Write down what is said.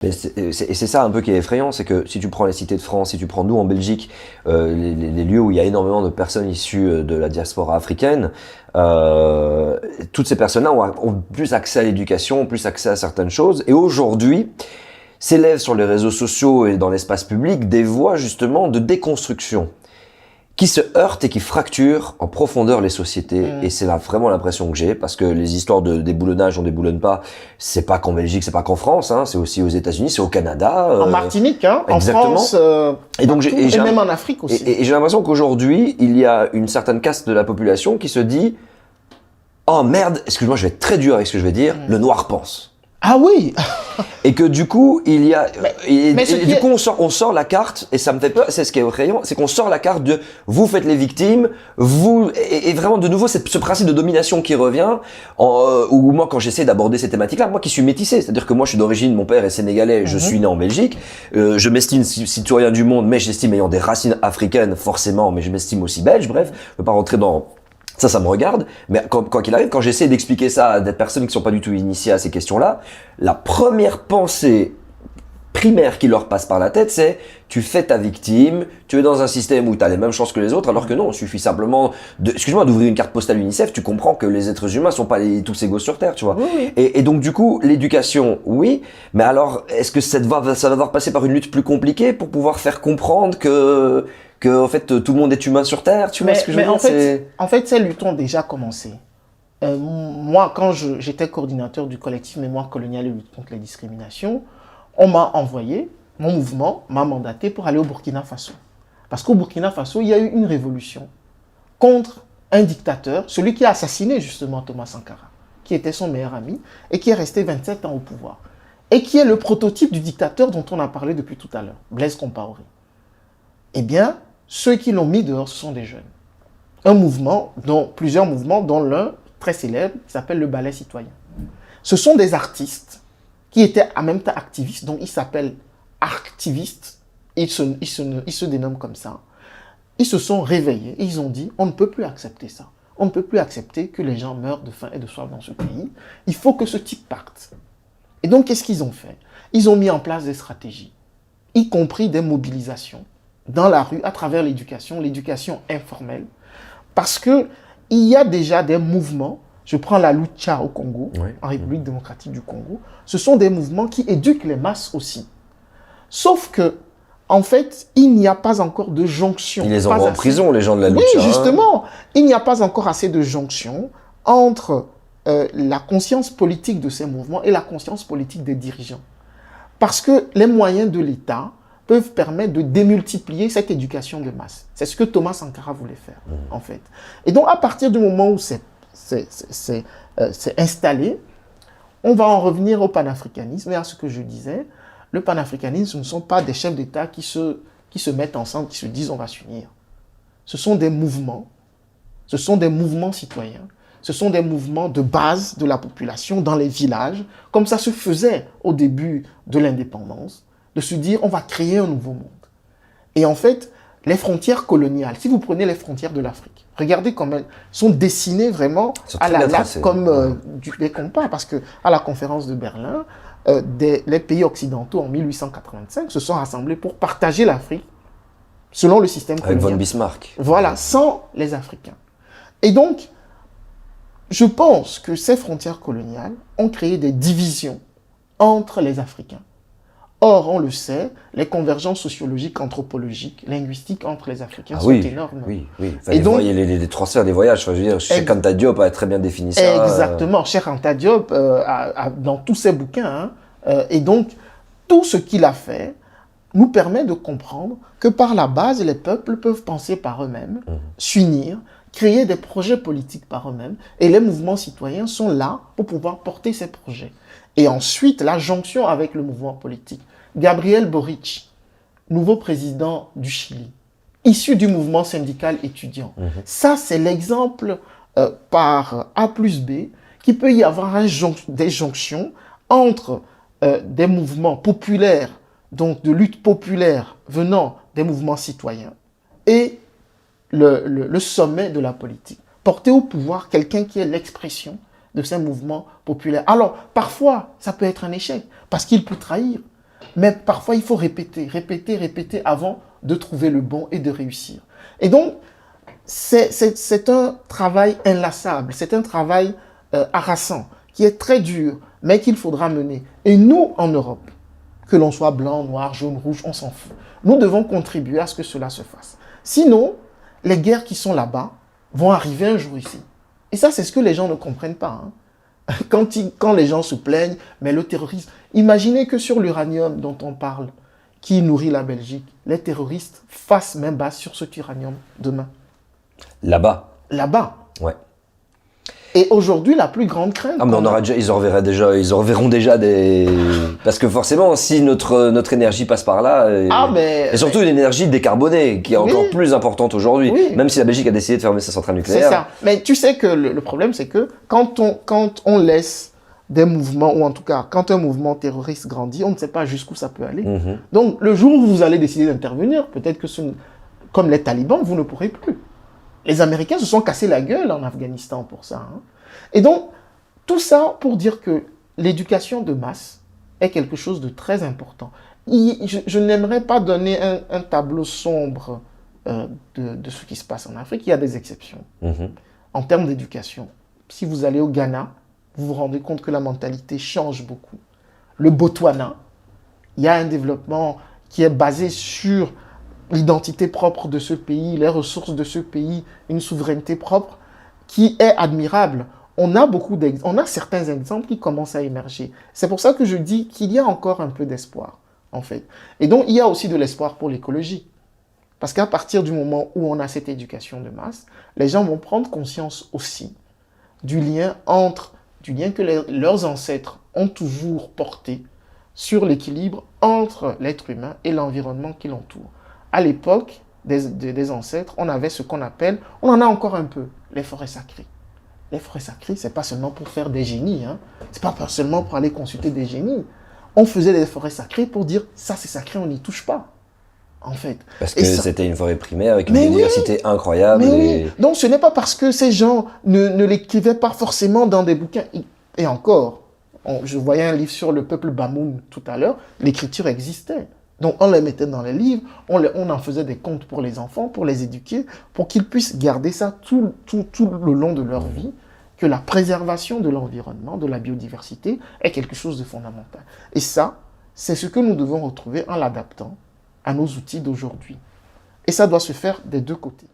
Mais c'est ça un peu qui est effrayant, c'est que si tu prends les cités de France, si tu prends nous en Belgique, les lieux où il y a énormément de personnes issues de la diaspora africaine, toutes ces personnes-là ont plus accès à l'éducation, ont plus accès à certaines choses. Et aujourd'hui, s'élèvent sur les réseaux sociaux et dans l'espace public des voix justement de déconstruction qui se heurtent et qui fracturent en profondeur les sociétés. Et c'est là vraiment l'impression que j'ai, parce que les histoires de déboulonnage, on déboulonne pas, c'est pas qu'en Belgique, c'est pas qu'en France, hein, c'est aussi aux États-Unis, c'est au Canada. En Martinique, hein, en exactement. France, et donc partout, et même en Afrique aussi. Et j'ai l'impression qu'aujourd'hui, il y a une certaine caste de la population qui se dit « Oh merde, excuse-moi, je vais être très dur avec ce que je vais dire, le noir pense ». Ah oui. Et que du coup, il y a, du coup, on sort la carte, et ça me fait peur, c'est ce qui est effrayant, c'est qu'on sort la carte de vous faites les victimes, vous, et vraiment de nouveau, ce principe de domination qui revient, où moi, quand j'essaie d'aborder ces thématiques-là, moi qui suis métissé, c'est-à-dire que moi, je suis d'origine, mon père est sénégalais, je suis né en Belgique, je m'estime citoyen du monde, mais j'estime ayant des racines africaines, forcément, mais je m'estime aussi belge, bref, je veux pas rentrer dans ça me regarde, mais quoi qu'il arrive, quand j'essaie d'expliquer ça à des personnes qui sont pas du tout initiées à ces questions-là, la première pensée primaire qui leur passe par la tête, c'est tu fais ta victime, tu es dans un système où tu as les mêmes chances que les autres, alors que non, il suffit simplement excuse-moi, d'ouvrir une carte postale UNICEF, tu comprends que les êtres humains sont pas tous égaux sur Terre, tu vois. Oui. Et donc du coup, l'éducation, oui, mais alors, est-ce que ça va devoir passer par une lutte plus compliquée pour pouvoir faire comprendre que en fait tout le monde est humain sur Terre, tu vois ce que je veux dire? En fait, ces luttes ont déjà commencé. Moi, quand j'étais coordinateur du collectif Mémoire coloniale et lutte contre les discriminations, on m'a envoyé, mon mouvement m'a mandaté pour aller au Burkina Faso. Parce qu'au Burkina Faso, il y a eu une révolution contre un dictateur, celui qui a assassiné justement Thomas Sankara, qui était son meilleur ami et qui est resté 27 ans au pouvoir. Et qui est le prototype du dictateur dont on a parlé depuis tout à l'heure, Blaise Compaoré. Eh bien, ceux qui l'ont mis dehors, ce sont des jeunes. Plusieurs mouvements, dont l'un très célèbre, qui s'appelle le Ballet citoyen. Ce sont des artistes qui étaient en même temps activistes, donc ils s'appellent activistes, ils se dénomment comme ça. Ils se sont réveillés et ils ont dit, on ne peut plus accepter ça. On ne peut plus accepter que les gens meurent de faim et de soif dans ce pays. Il faut que ce type parte. Et donc, qu'est-ce qu'ils ont fait? Ils ont mis en place des stratégies, y compris des mobilisations dans la rue, à travers l'éducation informelle, parce qu'il y a déjà des mouvements, je prends la Lucha au Congo, en République démocratique du Congo, ce sont des mouvements qui éduquent les masses aussi. Sauf que, en fait, il n'y a pas encore de jonction. Ils les envoient en prison, les gens de la Lucha. Oui, justement, il n'y a pas encore assez de jonction entre la conscience politique de ces mouvements et la conscience politique des dirigeants. Parce que les moyens de l'État peuvent permettre de démultiplier cette éducation de masse. C'est ce que Thomas Sankara voulait faire, en fait. Et donc, à partir du moment où c'est installé, on va en revenir au panafricanisme et à ce que je disais. Le panafricanisme, ce ne sont pas des chefs d'État qui se mettent ensemble, qui se disent on va s'unir. Ce sont des mouvements citoyens, ce sont des mouvements de base de la population dans les villages, comme ça se faisait au début de l'indépendance, de se dire on va créer un nouveau monde. Et en fait, les frontières coloniales, si vous prenez les frontières de l'Afrique, regardez comme elles sont dessinées vraiment à la latte comme des compas, parce qu'à la conférence de Berlin, les pays occidentaux en 1885 se sont rassemblés pour partager l'Afrique selon le système colonial. Avec von Bismarck. Voilà, sans les Africains. Et donc, je pense que ces frontières coloniales ont créé des divisions entre les Africains. Or, on le sait, les convergences sociologiques, anthropologiques, linguistiques entre les Africains sont énormes. Oui. Enfin, et donc, les transferts des voyages, je veux dire, Cheikh Anta Diop a très bien défini ça. Exactement, Cheikh Anta Diop, dans tous ses bouquins. Et donc, tout ce qu'il a fait nous permet de comprendre que par la base, les peuples peuvent penser par eux-mêmes, s'unir, créer des projets politiques par eux-mêmes. Et les mouvements citoyens sont là pour pouvoir porter ces projets. Et ensuite, la jonction avec le mouvement politique. Gabriel Boric, nouveau président du Chili, issu du mouvement syndical étudiant. Ça, c'est l'exemple par A plus B qu'il peut y avoir des jonctions entre des mouvements populaires, donc de lutte populaire venant des mouvements citoyens, et le sommet de la politique. Porter au pouvoir quelqu'un qui est l'expression de ces mouvements populaires. Alors, parfois, ça peut être un échec, parce qu'il peut trahir. Mais parfois, il faut répéter, répéter, répéter avant de trouver le bon et de réussir. Et donc, c'est un travail inlassable, c'est un travail harassant, qui est très dur, mais qu'il faudra mener. Et nous, en Europe, que l'on soit blanc, noir, jaune, rouge, on s'en fout. Nous devons contribuer à ce que cela se fasse. Sinon, les guerres qui sont là-bas vont arriver un jour ici. Et ça, c'est ce que les gens ne comprennent pas. Hein. Quand les gens se plaignent, mais le terrorisme... Imaginez que sur l'uranium dont on parle, qui nourrit la Belgique, les terroristes fassent main basse sur cet uranium demain. Là-bas. Là-bas. Ouais. Et aujourd'hui, la plus grande crainte... Ah, mais ils en reverront déjà des... Parce que forcément, si notre énergie passe par là... Et surtout une énergie décarbonée, qui est encore plus importante aujourd'hui. Oui. Même si la Belgique a décidé de fermer sa centrale nucléaire. C'est ça. Mais tu sais que le problème, c'est que quand on laisse des mouvements, ou en tout cas, quand un mouvement terroriste grandit, on ne sait pas jusqu'où ça peut aller. Donc, le jour où vous allez décider d'intervenir, peut-être que, comme les talibans, vous ne pourrez plus. Les Américains se sont cassés la gueule en Afghanistan pour ça. Hein. Et donc, tout ça pour dire que l'éducation de masse est quelque chose de très important. Je n'aimerais pas donner un tableau sombre de ce qui se passe en Afrique. Il y a des exceptions. En termes d'éducation, si vous allez au Ghana, vous vous rendez compte que la mentalité change beaucoup. Le Botswana, il y a un développement qui est basé sur l'identité propre de ce pays, les ressources de ce pays, une souveraineté propre qui est admirable. On a certains exemples qui commencent à émerger. C'est pour ça que je dis qu'il y a encore un peu d'espoir, en fait. Et donc, il y a aussi de l'espoir pour l'écologie. Parce qu'à partir du moment où on a cette éducation de masse, les gens vont prendre conscience aussi du lien que leurs ancêtres ont toujours porté sur l'équilibre entre l'être humain et l'environnement qui l'entoure. À l'époque des ancêtres, on avait ce qu'on appelle, on en a encore un peu, les forêts sacrées. Les forêts sacrées, ce n'est pas seulement pour faire des génies, hein. Ce n'est pas seulement pour aller consulter des génies. On faisait des forêts sacrées pour dire, ça c'est sacré, on n'y touche pas, en fait. Parce que c'était une forêt primaire avec une biodiversité incroyable. Donc ce n'est pas parce que ces gens ne l'écrivaient pas forcément dans des bouquins. Et encore, je voyais un livre sur le peuple Bamoun tout à l'heure, l'écriture existait. Donc, on les mettait dans les livres, on en faisait des contes pour les enfants, pour les éduquer, pour qu'ils puissent garder ça tout le long de leur vie, que la préservation de l'environnement, de la biodiversité, est quelque chose de fondamental. Et ça, c'est ce que nous devons retrouver en l'adaptant à nos outils d'aujourd'hui. Et ça doit se faire des deux côtés.